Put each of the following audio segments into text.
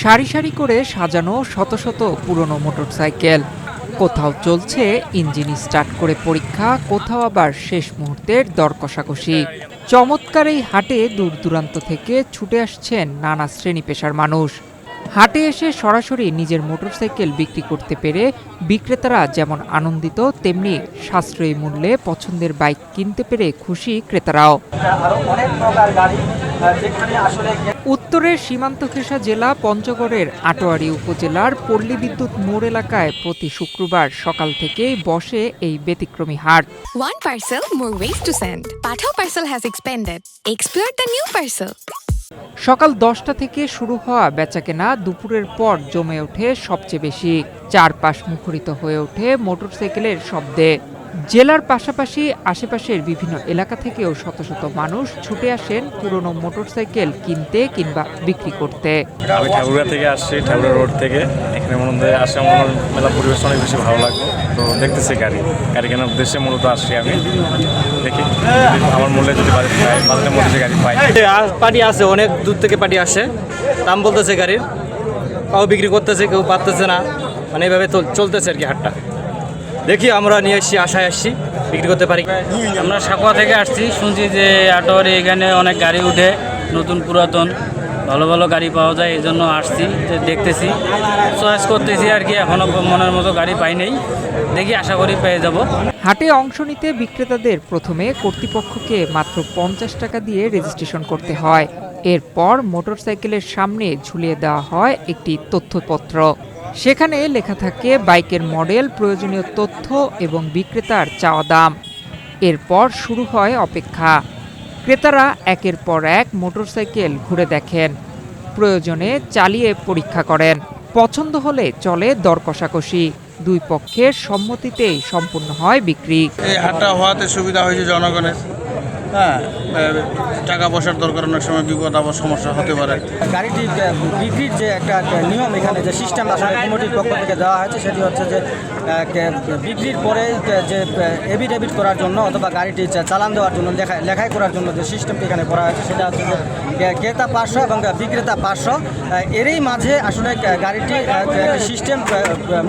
সারি সারি করে সাজানো শত শত পুরনো মোটরসাইকেল। কোথাও চলছে ইঞ্জিন স্টার্ট করে পরীক্ষা, কোথাও আবার শেষ মুহূর্তের দর কষাকষি। চমৎকার এই হাটে দূর দূরান্ত থেকে ছুটে আসছেন নানা শ্রেণী পেশার মানুষ। হাটে এসে সরাসরি নিজের মোটরসাইকেল বিক্রি করতে পেরে বিক্রেতারা যেমন আনন্দিত, তেমনি সাশ্রয়ী মূল্যে পছন্দের বাইক কিনতে পেরে খুশি ক্রেতারাও। উত্তরের সীমান্ত ঘেঁষা জেলা পঞ্চগড়ের আটোয়ারী উপজেলার পল্লী বিদ্যুৎ মোড় এলাকায় প্রতি শুক্রবার সকাল থেকেই বসে এই ব্যতিক্রমী হাট। One parcel, more ways to send. Pathao parcel has expanded. Explore the new parcel. সকাল 10টা থেকে শুরু হওয়া বেচাকেনা দুপুরের পর জমে ওঠে সবচেয়ে বেশি। চারপাশ মুখরিত হয়ে ওঠে মোটরসাইকেলের শব্দে। জেলার পাশাপাশি আশেপাশের বিভিন্ন এলাকা থেকেও শত শত মানুষ ছুটে আসেন পুরনো মোটরসাইকেল কিনতে কিংবা বিক্রি করতে। আমি ঠাকুরগাঁ থেকে আসছি, ঠাকুরগাঁ রোড থেকে। এখানে মনে আসে আমার মেলা পরিবেশ অনেক বেশি ভালো লাগলো। তো দেখতেছি গাড়ি কেনার উদ্দেশ্যে মূলত আসছি। আমি দেখি আমার মূল্যে যদি বাজারের মধ্যে গাড়ি পাই। পার্টি আছে, অনেক দূর থেকে পার্টি আসে, দাম বলতেছে গাড়ির, কেউ বিক্রি করতেছে, কেউ পারতেছে না, মানে এইভাবে চলতেছে আর কি হাটটা। দেখি আমরা নিয়ে আসছি, আশায় আসছি বিক্রি করতে পারি। আমরা সাকুয়া থেকে আসছি, শুনছি যে আটোয়ারে এখানে অনেক গাড়ি উঠে, নতুন পুরাতন ভালো ভালো গাড়ি পাওয়া যায়, এই জন্য আসছি, যে দেখতেছি, চয়েস করতেছি আর কি। এখনও মনের মতো গাড়ি পাই নেই, দেখি আশা করি পেয়ে যাব। হাটে অংশ নিতে বিক্রেতাদের প্রথমে কর্তৃপক্ষকে মাত্র 50 টাকা দিয়ে রেজিস্ট্রেশন করতে হয়। এরপর মোটরসাইকেলের সামনে ঝুলিয়ে দেওয়া হয় একটি তথ্যপত্র। সেখানে লেখা থাকে বাইকের মডেল, প্রয়োজনীয় তথ্য এবং বিক্রেতার চাওয়া দাম। এরপর শুরু হয় অপেক্ষা। ক্রেতারা একের পর এক মোটরসাইকেল ঘুরে দেখেন, প্রয়োজনে চালিয়ে পরীক্ষা করেন। পছন্দ হলে চলে দর কষাকষি। দুই পক্ষের সম্মতিতেই সম্পূর্ণ হয় বিক্রি। এই হাটটা হওয়াতে সুবিধা হয়েছে জনগণের। হ্যাঁ, টাকা পয়সার দরকার অনেক সময় বিপদ আবার সমস্যা হতে পারে। গাড়িটি বিক্রির যে একটা নিয়ম, এখানে যে সিস্টেম আসলে কমিটির পক্ষ থেকে দেওয়া হয়েছে, সেটি হচ্ছে যে বিক্রির পরে যে এভিডেভিট করার জন্য অথবা গাড়িটি চালান দেওয়ার জন্য লেখাই করার জন্য যে সিস্টেমটি এখানে করা হয়েছে, সেটা হচ্ছে যে ক্রেতা 500 এবং বিক্রেতা 500। এরই মাঝে আসলে গাড়িটি সিস্টেম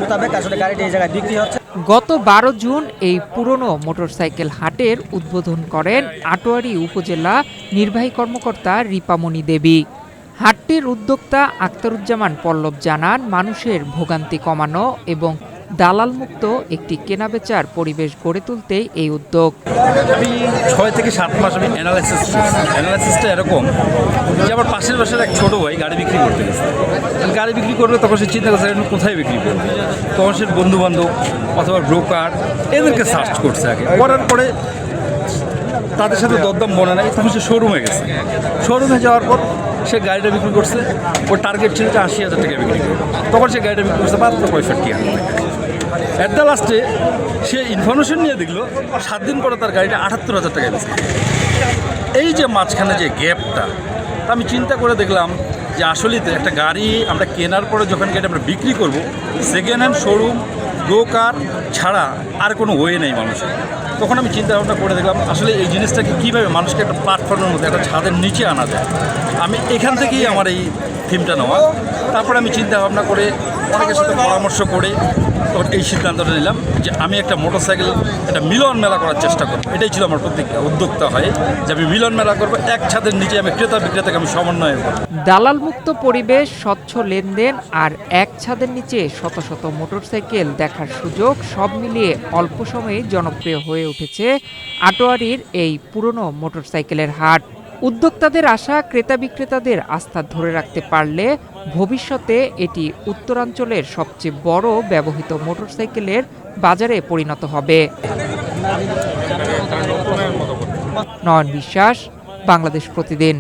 মোতাবেক আসলে গাড়িটি এই জায়গায় বিক্রি হচ্ছে। গত 12 জুন এই পুরনো মোটরসাইকেল হাটের উদ্বোধন করেন আটোয়ারী উপজেলা নির্বাহী কর্মকর্তা রিপামণি দেবী। হাটটির উদ্যোক্তা আখতারুজ্জামান পল্লব জানান, মানুষের ভোগান্তি কমানো এবং দালালমুক্ত একটি কেনাবেচার পরিবেশ গড়ে তুলতেই এই উদ্যোগ। আমি 6 থেকে 7 মাস আমি অ্যানালাইসিসটা এরকম যে আমার পাশের বাসার এক ছোটো ভাই গাড়ি বিক্রি করতে গেছে। গাড়ি বিক্রি করবে তখন সে চিন্তা করছে কোথায় বিক্রি করবে, তখন সে বন্ধুবান্ধব অথবা ব্রোকার এদেরকে সার্চ করছে। আগে করার পরে তাদের সাথে দরদাম বনে নাই, তখন সে শোরুমে গেছে। শোরুমে যাওয়ার পর সে গাড়িটা বিক্রি করছে, ওর টার্গেট ছিল 80,000 টাকা বিক্রি করবে। তখন সে গাড়িটা বিক্রি করছে মাত্র 65,000 টাকা। অ্যাট দ্য লাস্টে সে ইনফরমেশন নিয়ে দেখলো 7 দিন পরে তার গাড়িটা 78,000 টাকায় বেচে। এই যে মাঝখানে যে গ্যাপটা, আমি চিন্তা করে দেখলাম যে আসলেই তো একটা গাড়ি আমরা কেনার পরে যখন গাড়ি আমরা বিক্রি করব, সেকেন্ড হ্যান্ড শোরুম ব্রোকার ছাড়া আর কোনো ওয়ে নেই মানুষের। তখন আমি চিন্তা ভাবনা করে দেখলাম আসলে এই জিনিসটাকে কীভাবে মানুষকে একটা প্ল্যাটফর্মের মধ্যে একটা ছাদের নিচে আনা যায়। আমি এখান থেকেই আমার এই থিমটা নেওয়া। তারপরে আমি চিন্তা ভাবনা করে অনেকের সাথে পরামর্শ করে এই সিদ্ধান্তটা নিলাম যে আমি একটা মোটরসাইকেল একটা মিলন মেলা করার চেষ্টা করব। এটাই ছিল আমার প্রতিজ্ঞা, উদ্যোক্তা হয়ে যে আমি মিলন মেলা করবো, এক ছাদের নিচে আমি ক্রেতা বিক্রেতাকে আমি সমন্বয় করব। দালালমুক্ত পরিবেশ, স্বচ্ছ লেনদেন আর এক ছাদের নিচে শত শত মোটরসাইকেল দেখার সুযোগ, সব মিলিয়ে অল্প সময়ে জনপ্রিয় হয়ে উঠেছে আটোয়ারীর এই পুরনো মোটরসাইকেলের হাট। উদ্যোক্তাদের আশা, ক্রেতা বিক্রেতাদের আস্থা ধরে রাখতে পারলে ভবিষ্যতে এটি উত্তরাঞ্চলের সবচেয়ে বড় ব্যবহৃত মোটরসাইকেলের বাজারে পরিণত হবে। নয়ন বিশ্বাস, বাংলাদেশ প্রতিদিন।